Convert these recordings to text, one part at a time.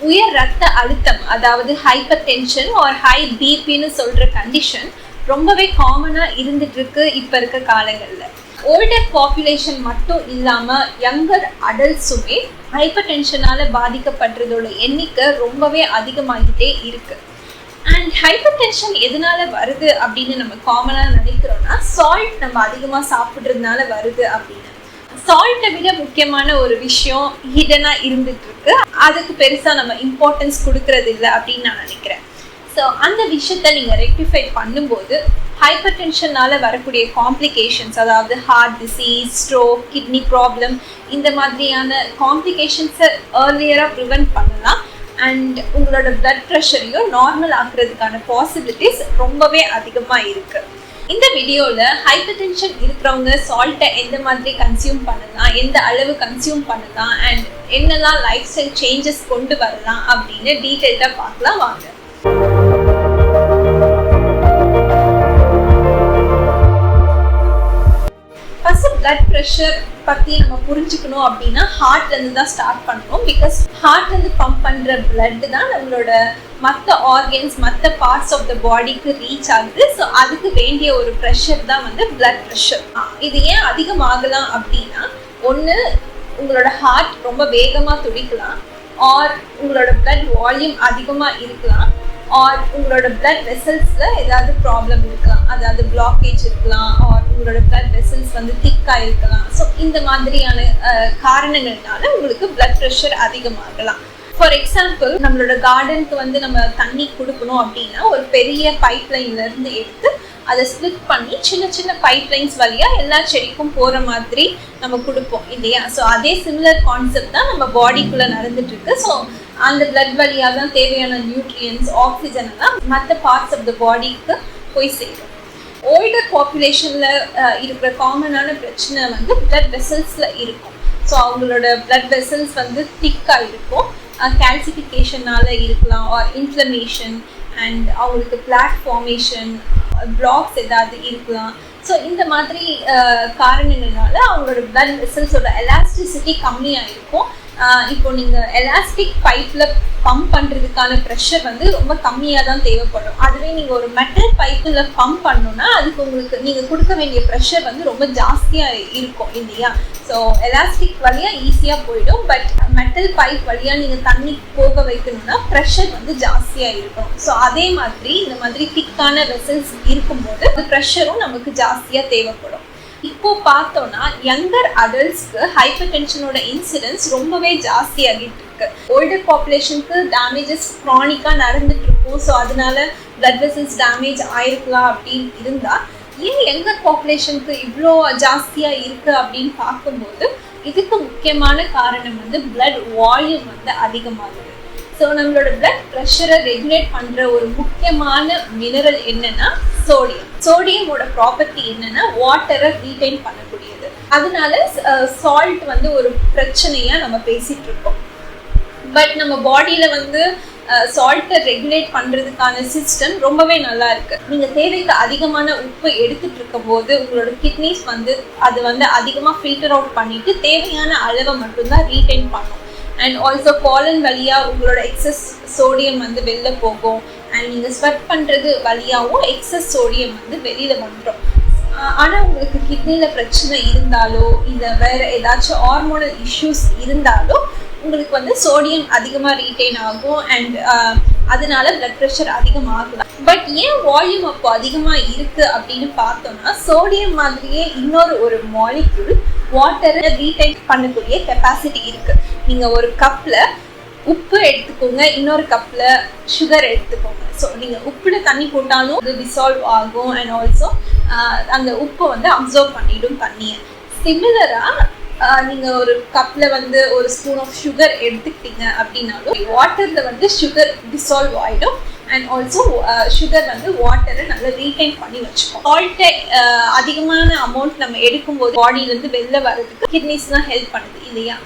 உயர் ரத்த அழுத்தம், அதாவது ஹைப்பர் டென்ஷன் ஆர் ஹை பிபின்னு சொல்ற கண்டிஷன் ரொம்பவே காமனா இருந்துட்டு இருக்கு இப்ப இருக்க காலங்கள்ல. ஓல்டர் பாப்புலேஷன் மட்டும் இல்லாம யங்கர் அடல்ட்ஸுமே ஹைப்பர் டென்ஷனால பாதிக்கப்படுறதோட எண்ணிக்கை ரொம்பவே அதிகமாகிட்டே இருக்கு. அண்ட் ஹைப்பர் டென்ஷன் எதனால வருது அப்படின்னு நம்ம காமனா நினைக்கிறோம்னா, சால்ட் நம்ம அதிகமா சாப்பிட்றதுனால வருது அப்படின்னு. சால்ட்டை விட முக்கியமான ஒரு விஷயம் ஹிடனா இருந்துட்டு இருக்கு, அதுக்கு பெருசா நம்ம இம்பார்ட்டன்ஸ் கொடுக்கறது இல்லை அப்படின்னு நான் நினைக்கிறேன். ஸோ அந்த விஷயத்த நீங்கள் ரெக்டிஃபை பண்ணும்போது ஹைப்பர் டென்ஷனால் வரக்கூடிய காம்ப்ளிகேஷன்ஸ், அதாவது heart disease, stroke, kidney problem, இந்த மாதிரியான காம்ப்ளிகேஷன்ஸை ஏர்லியராக ப்ரிவென்ட் பண்ணலாம். அண்ட் உங்களோட பிளட் ப்ரெஷரையும் நார்மல் ஆக்குறதுக்கான பாசிபிலிட்டிஸ் ரொம்பவே அதிகமாக இருக்குது. இந்த வீடியோவில் ஹைப்பர் டென்ஷன் இருக்கிறவங்க சால்ட்டை எந்த மாதிரி கன்சியூம் பண்ணலாம், எந்த அளவு கன்சியூம் பண்ணலாம், அண்ட் என்னெல்லாம் லைஃப் ஸ்டைல் சேஞ்சஸ் கொண்டு வரலாம் அப்படின்னு டீட்டெயில்டாக பார்க்கலாம் வாங்க. ஃபர்ஸ்ட் பிளட் ப்ரெஷர் பற்றி நம்ம புரிஞ்சுக்கணும் அப்படின்னா ஹார்ட்லேருந்து தான் ஸ்டார்ட் பண்ணுறோம். பிகாஸ் ஹார்ட்லேருந்து பம்ப் பண்ணுற பிளட் தான் நம்மளோட மற்ற ஆர்கன்ஸ், மற்ற பார்ட்ஸ் ஆஃப் த பாடிக்கு ரீச் ஆகுது. ஸோ அதுக்கு வேண்டிய ஒரு ப்ரெஷர் தான் வந்து பிளட் ப்ரெஷர். இது ஏன் அதிகமாகலாம் அப்படின்னா, ஒன்று உங்களோட ஹார்ட் ரொம்ப வேகமாக துடிக்கலாம், ஆர் உங்களோட பிளட் வால்யூம் அதிகமாக இருக்கலாம், ஆர் உங்களோட பிளட் வெசல்ஸில் ஏதாவது ப்ராப்ளம் இருக்கலாம், அதாவது பிளாக்கேஜ் இருக்கலாம், ஆர் உங்களோட பிளட் வெசல்ஸ் வந்து திக்காக இருக்கலாம். ஸோ இந்த மாதிரியான காரணங்கள்னால உங்களுக்கு பிளட் ப்ரெஷர் அதிகமாகலாம். ஃபார் எக்ஸாம்பிள், நம்மளோட கார்டனுக்கு வந்து நம்ம தண்ணி கொடுக்கணும் அப்படின்னா ஒரு பெரிய பைப்லைன்லேருந்து எடுத்து அதை ஸ்ப்ளிட் பண்ணி சின்ன சின்ன பைப்லைன்ஸ் வழியாக எல்லா செடிக்கும் போகிற மாதிரி நம்ம கொடுப்போம் இல்லையா? ஸோ அதே சிமிலர் கான்செப்ட் தான் நம்ம பாடிக்குள்ளே நடந்துட்டுருக்கு. ஸோ அந்த பிளட் வழியாக தான் தேவையான நியூட்ரியன்ஸ், ஆக்சிஜன் எல்லாம் மற்ற பார்ட்ஸ் ஆஃப் த பாடிக்கு போய் சேரும். ஓல்டர் பாப்புலேஷனில் இருக்கிற காமனான பிரச்சனை வந்து பிளட் வெசல்ஸில் இருக்கும். ஸோ அவங்களோட பிளட் வெசல்ஸ் வந்து திக்காக இருக்கும், கால்சிஃபிகேஷனால் இருக்கலாம், ஆர் இன்ஃப்ளமேஷன், அண்ட் அவங்களுக்கு பிளாக் ஃபார்மேஷன், பிளாக்ஸ் ஏதாவது இருக்கலாம். ஸோ இந்த மாதிரி காரணங்கள்னால அவங்களோட பிளட் வெசல்ஸோட எலாஸ்டிசிட்டி கம்மியாக இருக்கும். இப்போ நீங்கள் எலாஸ்டிக் பைப்பில் பம்ப் பண்ணுறதுக்கான ப்ரெஷர் வந்து ரொம்ப கம்மியாக தான் தேவைப்படும். அதுவே நீங்கள் ஒரு மெட்டல் பைப்பில் பம்ப் பண்ணணுன்னா அதுக்கு உங்களுக்கு நீங்கள் கொடுக்க வேண்டிய ப்ரெஷர் வந்து ரொம்ப ஜாஸ்தியாக இருக்கும் இல்லையா? ஸோ எலாஸ்டிக் வழியாக ஈஸியாக போயிடும், பட் மெட்டல் பைப் வழியாக நீங்கள் தண்ணி போக வைக்கணும்னா ப்ரெஷர் வந்து ஜாஸ்தியாக இருக்கும். ஸோ அதே மாதிரி இந்த மாதிரி திக்கான வெசல்ஸ் இருக்கும்போது அந்த ப்ரெஷரும் நமக்கு ஜாஸ்தியாக தேவைப்படும். இப்போ பார்த்தோம்னா யங்கர் அடல்ட்ஸ்க்கு ஹைப்பர் டென்ஷனோட இன்சிடென்ஸ் ரொம்பவே ஜாஸ்தியாகிட்டு இருக்கு. ஓல்டர் பாப்புலேஷனுக்கு டேமேஜஸ் க்ரானிக்காக நடந்துட்டு இருக்கும். ஸோ அதனால பிளட் வெசல்ஸ் டேமேஜ் ஆயிருக்கலாம் அப்படின்னு இருந்தால், ஏன் யங்கர் பாப்புலேஷனுக்கு இவ்வளோ ஜாஸ்தியாக இருக்குது அப்படின்னு பார்க்கும்போது இதுக்கு முக்கியமான காரணம் வந்து பிளட் வால்யூம் வந்து அதிகமாகுது. ஸோ நம்மளோட பிளட் ப்ரெஷரை ரெகுலேட் பண்ணுற ஒரு முக்கியமான மினரல் என்னன்னா சோடியம். சோடியமோட ப்ராப்பர்ட்டி என்னன்னா வாட்டரை ரீடைன் பண்ணக்கூடியது. அதனால சால்ட் வந்து ஒரு பிரச்சனையாக நம்ம பேசிகிட்டு இருக்கோம். பட் நம்ம பாடியில் வந்து சால்ட்டை ரெகுலேட் பண்ணுறதுக்கான சிஸ்டம் ரொம்பவே நல்லா இருக்குது. நீங்கள் தேவைக்கு அதிகமான உப்பு எடுத்துகிட்டு இருக்கும் போது உங்களோட கிட்னிஸ் வந்து அது வந்து அதிகமாக ஃபில்டர் அவுட் பண்ணிவிட்டு தேவையான அளவை மட்டும்தான் ரீடைன் பண்ணும். அண்ட் ஆல்சோ காலன் வழியாக உங்களோட எக்ஸஸ் சோடியம் வந்து வெளில போகும். அண்ட் நீங்கள் ஸ்வெட் பண்ணுறது வழியாகவும் எக்ஸஸ் சோடியம் வந்து வெளியில் வந்துடும். ஆனால் உங்களுக்கு கிட்னியில் பிரச்சனை இருந்தாலோ இல்லை வேறு ஏதாச்சும் ஹார்மோனல் இஷ்யூஸ் இருந்தாலோ உங்களுக்கு வந்து சோடியம் அதிகமாக ரீட்டைன் ஆகும். அண்ட் அதனால பிளட் ப்ரெஷர் அதிகமாகலாம். பட் ஏன் வால்யூம் அப்போ அதிகமாக இருக்குது அப்படின்னு பார்த்தோம்னா, சோடியம் மாதிரியே ஒரு மாலிக்யூல் வாட்டரை ரீடைன் பண்ணக்கூடிய கெப்பாசிட்டி இருக்குது. நீங்கள் ஒரு கப்பில் உப்பு எடுத்துக்கோங்க, இன்னொரு கப்பில் சுகர் எடுத்துக்கோங்க. ஸோ நீங்கள் உப்பில் தண்ணி போட்டாலும் அது டிசால்வ் ஆகும். அண்ட் ஆல்சோ அந்த உப்பை வந்து அப்சர்வ் பண்ணிடும் தண்ணியை. சிமிலராக நீங்கள் ஒரு கப்பில் வந்து ஒரு ஸ்பூன் ஆஃப் சுகர் எடுத்துக்கிட்டீங்க அப்படின்னாலும் வாட்டரில் வந்து சுகர் டிசால்வ் ஆகிடும். அண்ட் ஆல்சோ சுகர் வந்து வாட்டரை நல்லா ரீடைன் பண்ணி வச்சுக்கோம். சால்ட்டை அதிகமான அமௌண்ட் நம்ம எடுக்கும்போது பாடியிலேருந்து வெளில வர்றதுக்கு கிட்னிஸ் தான் ஹெல்ப் பண்ணுது இல்லையா?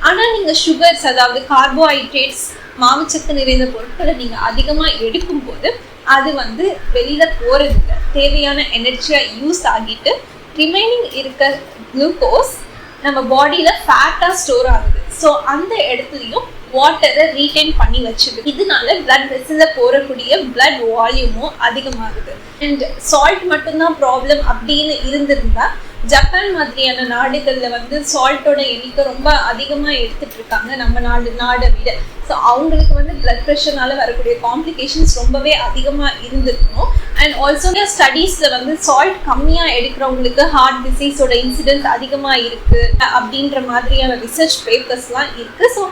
ஆனால் நீங்கள் சுகர்ஸ், அதாவது கார்போஹைட்ரேட்ஸ், மாவுச்சத்து நிறைந்த பொருட்களை நீங்கள் அதிகமாக எடுக்கும்போது அது வந்து வெளியில் போகிறதில்ல. தேவையான எனர்ஜியாக யூஸ் ஆகிட்டு ரிமைனிங் இருக்க குளுக்கோஸ் நம்ம பாடியில் ஃபேட்டாக ஸ்டோர் ஆகுது. ஸோ அந்த இடத்துலையும் வாட்டரை ரீடைன் பண்ணி வச்சுது. இதனால பிளட் வெசல்ல போறக்கூடிய பிளட் வால்யூமும் அதிகமாகுது. அண்ட் சால்ட் மட்டும்தான் ப்ராப்ளம் அப்படின்னு இருந்திருந்தா ஜப்பான் மாதிரியான நாடுகள்ல வந்து சால்ட்டோட எண்ணிக்கை ரொம்ப அதிகமா எடுத்துட்டு இருக்காங்க நம்ம நாடை விட. ஸோ அவங்களுக்கு வந்து பிளட் ப்ரெஷர்னால வரக்கூடிய காம்ப்ளிகேஷன்ஸ் ரொம்பவே அதிகமா இருந்திருக்கணும். அண்ட் ஆல்சோ ஸ்டடீஸ்ல வந்து சால்ட் கம்மியா எடுக்கிறவங்களுக்கு ஹார்ட் டிசீஸோட இன்சிடென்ஸ் அதிகமா இருக்கு அப்படின்ற மாதிரியான ரிசர்ச் பேப்பர்ஸ்லாம் இருக்கு. ஸோ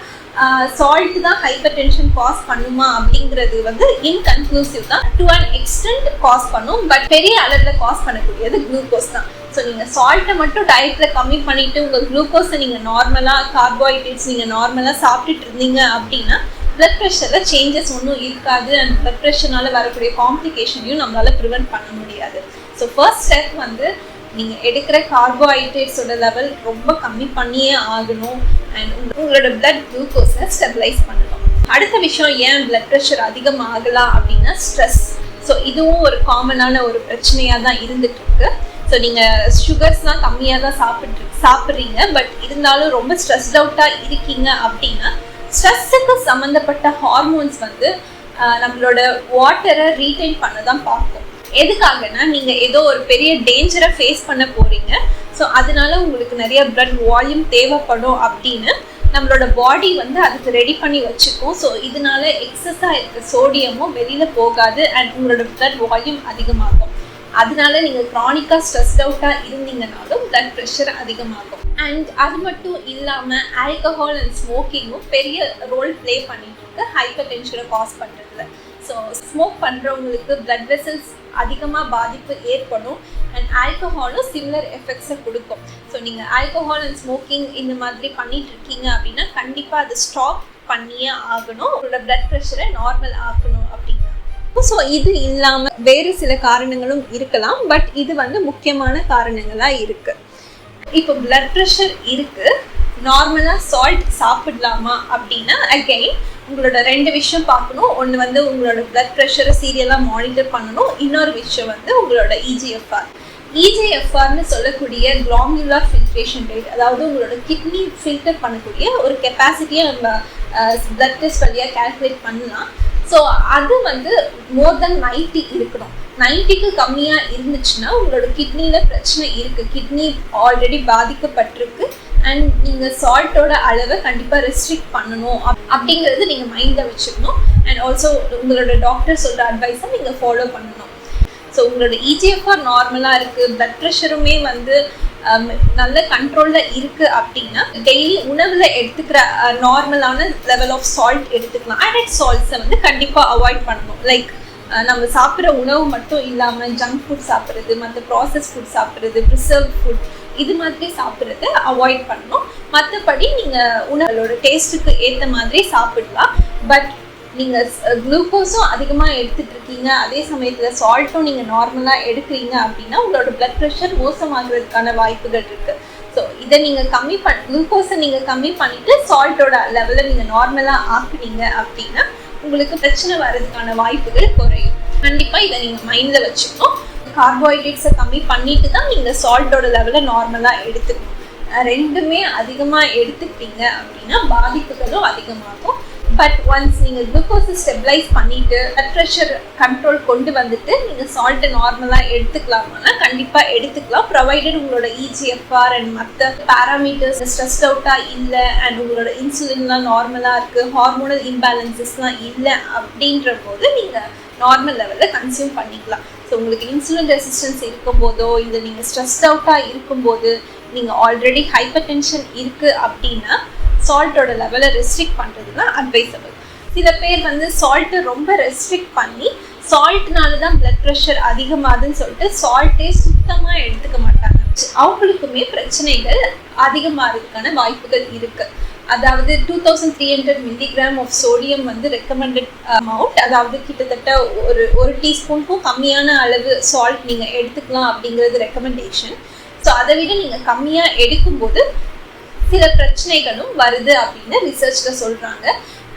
சால்ட் தான் ஹைப்பர் டென்ஷன் காஸ் பண்ணுமா அப்படிங்கிறது வந்து இன்கன்க்ளூசிவ் தான். டு அன் எக்ஸ்டென்ட் காஸ் பண்ணும், பட் பெரிய அளவில் காஸ் பண்ணக்கூடியது குளுக்கோஸ் தான். ஸோ நீங்கள் சால்ட்டை மட்டும் டயட்ல கம்மி பண்ணிட்டு உங்கள் குளுக்கோஸை நீங்கள் நார்மலாக கார்போஹைட்ரேட்ஸ் நீங்கள் நார்மலாக சாப்பிட்டுட்டு இருந்தீங்க அப்படின்னா பிளட் ப்ரெஷரில் சேஞ்சஸ் ஒன்றும் இருக்காது. அண்ட் பிளட் ப்ரெஷர்னால வரக்கூடிய காம்ப்ளிகேஷனையும் நம்மளால ப்ரிவென்ட் பண்ண முடியாது. ஸோ ஃபர்ஸ்ட் ஸ்டெப் வந்து நீங்கள் எடுக்கிற கார்போஹைட்ரேட்ஸோட லெவல் ரொம்ப கம்மி பண்ணியே ஆகணும். அண்ட் உங்களோட பிளட் குளுக்கோஸை ஸ்டெபிலைஸ் பண்ணணும். அடுத்த விஷயம், ஏன் பிளட் ப்ரெஷர் அதிகமாகலாம் அப்படின்னா ஸ்ட்ரெஸ். ஸோ இதுவும் ஒரு காமனான ஒரு பிரச்சனையாக தான் இருந்துட்டு இருக்கு. ஸோ நீங்கள் சுகர்ஸ்லாம் கம்மியாக தான் சாப்பிட்றீங்க, பட் இருந்தாலும் ரொம்ப ஸ்ட்ரெஸ்ட் அவுட்டாக இருக்கீங்க அப்படின்னா ஸ்ட்ரெஸ்ஸுக்கு சம்மந்தப்பட்ட ஹார்மோன்ஸ் வந்து நம்மளோட வாட்டரை ரீடைன் பண்ண தான் பார்க்கும். எதுக்காகனா நீங்கள் ஏதோ ஒரு பெரிய டேஞ்சரை ஃபேஸ் பண்ண போகிறீங்க. ஸோ அதனால உங்களுக்கு நிறைய பிளட் வால்யூம் தேவைப்படும் அப்படின்னு நம்மளோட பாடி வந்து அதுக்கு ரெடி பண்ணி வச்சுக்கும். ஸோ இதனால எக்ஸஸாக இருக்கிற சோடியமும் வெளியில் போகாது அண்ட் உங்களோட பிளட் வால்யூம் அதிகமாகும். அதனால நீங்கள் க்ரானிக்காக ஸ்ட்ரெஸ்ட் அவுட்டாக இருந்தீங்கனாலும் பிளட் ப்ரெஷர் அதிகமாகும். அண்ட் அது மட்டும் இல்லாமல் ஆல்கஹால் அண்ட் ஸ்மோக்கிங்கும் பெரிய ரோல் ப்ளே பண்ணிட்டு இருக்கு ஹைப்பர் டென்ஷனை காஸ் பண்ணுறதுல. ஸோ ஸ்மோக் பண்ணுறவங்களுக்கு பிளட் வெசல்ஸ் அதிகமாக பாதிப்பு ஏற்படும் அண்ட் ஆல்கஹாலும் சிமிலர் எஃபெக்ட்ஸை கொடுக்கும். ஸோ நீங்கள் ஆல்கஹால் அண்ட் ஸ்மோக்கிங் இந்த மாதிரி பண்ணிட்டு இருக்கீங்க அப்படின்னா கண்டிப்பாக அதை ஸ்டாப் பண்ணியே ஆகணும். உங்களோட பிளட் ப்ரெஷரை நார்மல் ஆக்கணும் அப்படின்னா. ஸோ இது இல்லாமல் வேறு சில காரணங்களும் இருக்கலாம், பட் இது வந்து முக்கியமான காரணங்களாக இருக்குது. இப்போ பிளட் ப்ரெஷர் இருக்குது, நார்மலாக சால்ட் சாப்பிடலாமா அப்படின்னா அகெயின் உங்களோட 2 விஷயம் பார்க்கணும். ஒன்று வந்து உங்களோட பிளட் ப்ரெஷரை சீரியலாக மானிட்டர் பண்ணணும். இன்னொரு விஷயம் வந்து உங்களோட இஜிஎஃப்ஆர். இஜிஎஃப்ஆர்னு சொல்லக்கூடிய கிளாங்குலார் ஃபில்ட்ரேஷன் ரேட், அதாவது உங்களோட கிட்னி ஃபில்டர் பண்ணக்கூடிய ஒரு கெப்பாசிட்டியை நம்ம பிளட் டெஸ்ட் வழியாக கால்குலேட் பண்ணலாம். ஸோ அது வந்து மோர் தென் 90 இருக்கணும். 90க்கு கம்மியாக இருந்துச்சுன்னா உங்களோட கிட்னியில் பிரச்சனை இருக்குது, கிட்னி ஆல்ரெடி பாதிக்கப்பட்டிருக்கு அண்ட் நீங்கள் சால்ட்டோட அளவை கண்டிப்பாக ரெஸ்ட்ரிக்ட் பண்ணணும் அப்படிங்கிறது நீங்கள் மைண்டில் வச்சுக்கணும். அண்ட் ஆல்சோ உங்களோட டாக்டர் சொல்கிற அட்வைஸை நீங்கள் ஃபாலோ பண்ணணும். ஸோ உங்களோட இஜிஎஃப்ஆர் நார்மலாக இருக்குது, பிளட் ப்ரெஷருமே வந்து நல்ல கண்ட்ரோலில் இருக்குது அப்படின்னா டெய்லி உணவில் எடுத்துக்கிற நார்மலான லெவல் ஆஃப் சால்ட் எடுத்துக்கலாம். ஆடட் சால்ட்ஸை வந்து கண்டிப்பாக அவாய்ட் பண்ணணும். லைக் நம்ம சாப்பிட்ற உணவு மட்டும் இல்லாமல் ஜங்க் ஃபுட் சாப்பிட்றது, மற்ற ப்ராசஸ் ஃபுட் சாப்பிட்றது, ப்ரிசர்வ் ஃபுட் இது மாதிரி சாப்பிட்றத அவாய்ட் பண்ணணும். மற்றபடி நீங்கள் உணவோட டேஸ்ட்டுக்கு ஏற்ற மாதிரி சாப்பிடலாம். பட் நீங்கள் குளுக்கோஸும் அதிகமாக எடுத்துகிட்டு இருக்கீங்க, அதே சமயத்தில் சால்ட்டும் நீங்கள் நார்மலாக எடுக்கிறீங்க அப்படின்னா உங்களோட பிளட் ப்ரெஷர் மோசமாகிறதுக்கான வாய்ப்புகள் இருக்குது. ஸோ இதை நீங்கள் குளுக்கோஸை நீங்கள் கம்மி பண்ணிவிட்டு சால்ட்டோட லெவலை நீங்கள் நார்மலாக ஆக்குனீங்க அப்படின்னா உங்களுக்கு பிரச்சனை வர்றதுக்கான வாய்ப்புகள் குறையும். கண்டிப்பாக இதை நீங்கள் மைண்டில் வச்சுக்கணும். கார்போஹைட்ரேட்ஸை கம்மி பண்ணிட்டு தான் நீங்கள் சால்ட்டோட லெவலை நார்மலாக எடுத்துக்கணும். ரெண்டுமே அதிகமாக எடுத்துக்கிட்டீங்க அப்படின்னா பாதிப்புகளும் அதிகமாகும். பட் ஒன்ஸ் நீங்கள் குளுக்கோஸை ஸ்டெபிலைஸ் பண்ணிவிட்டு பிளட் ப்ரெஷர் கண்ட்ரோல் கொண்டு வந்துட்டு நீங்கள் சால்ட்டை நார்மலாக எடுத்துக்கலாமான்னா கண்டிப்பாக எடுத்துக்கலாம். ப்ரொவைடட் உங்களோட இஜிஎஃப்ஆர் அண்ட் மற்ற பேராமீட்டர்ஸ் ஸ்ட்ரெஸ்ட் அவுட்டாக இல்லை அண்ட் உங்களோட இன்சுலின்லாம் நார்மலாக இருக்குது, ஹார்மோனல் இம்பேலன்சஸ்லாம் இல்லை அப்படின்ற போது நீங்கள் நார்மல் லெவலில் கன்சியூம் பண்ணிக்கலாம். ஸோ உங்களுக்கு இன்சுலின் ரெசிஸ்டன்ஸ் இருக்கும்போதோ இல்லை நீங்கள் ஸ்ட்ரெஸ்ட் அவுட்டாக இருக்கும்போது நீங்கள் ஆல்ரெடி ஹைப்பர் டென்ஷன் இருக்குது அப்படின்னா சால்ட்டோட லெவலை ரெஸ்ட்ரிக்ட் பண்ணுறது தான் அட்வைசபிள். சில பேர் வந்து சால்ட்டை ரொம்ப ரெஸ்ட்ரிக்ட் பண்ணி சால்ட்னால தான் பிளட் ப்ரெஷர் அதிகமாகுதுன்னு சொல்லிட்டு சால்ட்டே சுத்தமாக எடுத்துக்க மாட்டாங்க. அவங்களுக்குமே பிரச்சனைகள் அதிகமாகிறதுக்கான வாய்ப்புகள் இருக்குது. அதாவது 2300 மில்லிகிராம் ஆஃப் சோடியம் வந்து ரெக்கமெண்டட் அமௌண்ட், அதாவது கிட்டத்தட்ட ஒரு டீஸ்பூனுக்கும் கம்மியான அளவு சால்ட் நீங்கள் எடுத்துக்கலாம் அப்படிங்கிறது ரெக்கமெண்டேஷன். ஸோ அதை விட நீங்கள் கம்மியாக எடுக்கும்போது சில பிரச்சனைகளும் வருது அப்படின்னு ரிசர்ச்சில் சொல்கிறாங்க.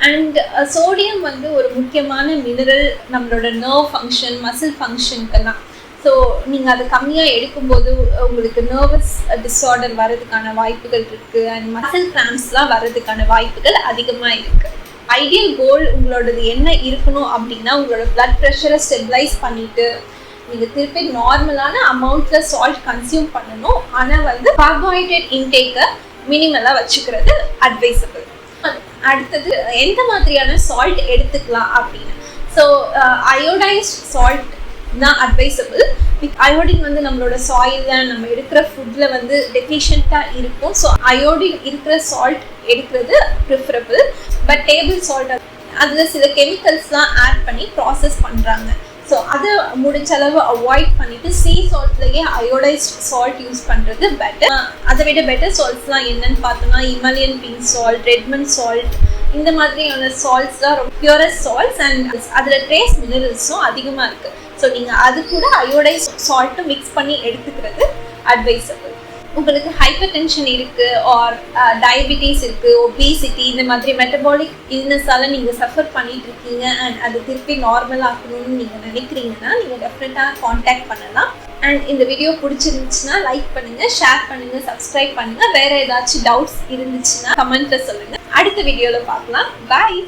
அண்ட் சோடியம் வந்து ஒரு முக்கியமான மினரல் நம்மளோட நர்வ் ஃபங்க்ஷன், மசில் ஃபங்க்ஷனுக்கெல்லாம். ஸோ ஸோ நீங்கள் அதை கம்மியாக எடுக்கும்போது உங்களுக்கு நர்வஸ் டிஸார்டர் வர்றதுக்கான வாய்ப்புகள் இருக்குது அண்ட் மசில் கிராம்ஸ்லாம் வர்றதுக்கான வாய்ப்புகள் அதிகமாக இருக்குது. ஐடியல் கோல் உங்களோடது என்ன இருக்கணும் அப்படின்னா உங்களோட பிளட் ப்ரெஷரை ஸ்டெபிளைஸ் பண்ணிவிட்டு நீங்கள் திருப்பி நார்மலான அமௌண்ட்டில் சால்ட் கன்சியூம் பண்ணணும். ஆனால் வந்து கார்போஹைட்ரேட் இன்டேக்கை மினிமலாக வச்சுக்கிறது அட்வைசபிள். அடுத்தது எந்த மாதிரியான சால்ட் எடுத்துக்கலாம் அப்படின்னு. ஸோ அயோடைஸ்ட் சால்ட் தான் அட்வைசபிள். அயோடின் வந்து நம்மளோட சாயிலில் நம்ம எடுக்கிற ஃபுட்டில் வந்து டெஃபிஷியண்ட்டாக இருக்கும். ஸோ அயோடின் இருக்கிற சால்ட் எடுக்கிறது ப்ரிஃபரபிள். பட் டேபிள் சால்ட் அதில் சில கெமிக்கல்ஸ்லாம் ஆட் பண்ணி ப்ராசஸ் பண்ணுறாங்க. ஸோ அதை முடிஞ்ச அளவு அவாய்ட் பண்ணிவிட்டு சீ சால்ட்லேயே அயோடைஸ்ட் சால்ட் யூஸ் பண்ணுறது பெட்டர். அதை விட பெட்டர் சால்ட்ஸ்லாம் என்னன்னு பார்த்தோம்னா Himalayan pink salt, Redmond salt, இந்த மாதிரியான சால்ட்ஸ் தான் ரொம்ப பியூரஸ்ட் சால்ட்ஸ் அண்ட் அதில் ட்ரேஸ் மினரல்ஸும் அதிகமாக இருக்குது. ஸோ நீங்கள் அது கூட அயோடைஸ் சால்ட்டும் மிக்ஸ் பண்ணி எடுத்துக்கிறது அட்வைசபிள். உங்களுக்கு ஹைப்பர் டென்ஷன் இருக்குது ஆர் டயபிட்டிஸ் இருக்குது, ஒபேசிட்டி, இந்த மாதிரி மெட்டபாலிக் இல்னஸால் நீங்கள் சஃபர் பண்ணிட்டு இருக்கீங்க அண்ட் அது திருப்பி நார்மல் ஆகணும்னு நீங்கள் நினைக்கிறீங்கன்னா நீங்கள் டெஃபினட்டாக காண்டாக்ட் பண்ணலாம். அண்ட் இந்த வீடியோ பிடிச்சிருந்துச்சுன்னா லைக் பண்ணுங்கள், ஷேர் பண்ணுங்கள், சப்ஸ்கிரைப் பண்ணுங்கள். வேறு ஏதாச்சும் டவுட்ஸ் இருந்துச்சுன்னா கமெண்ட்டில் சொல்லுங்கள். அடுத்த வீடியோவில் பார்க்கலாம். பாய்.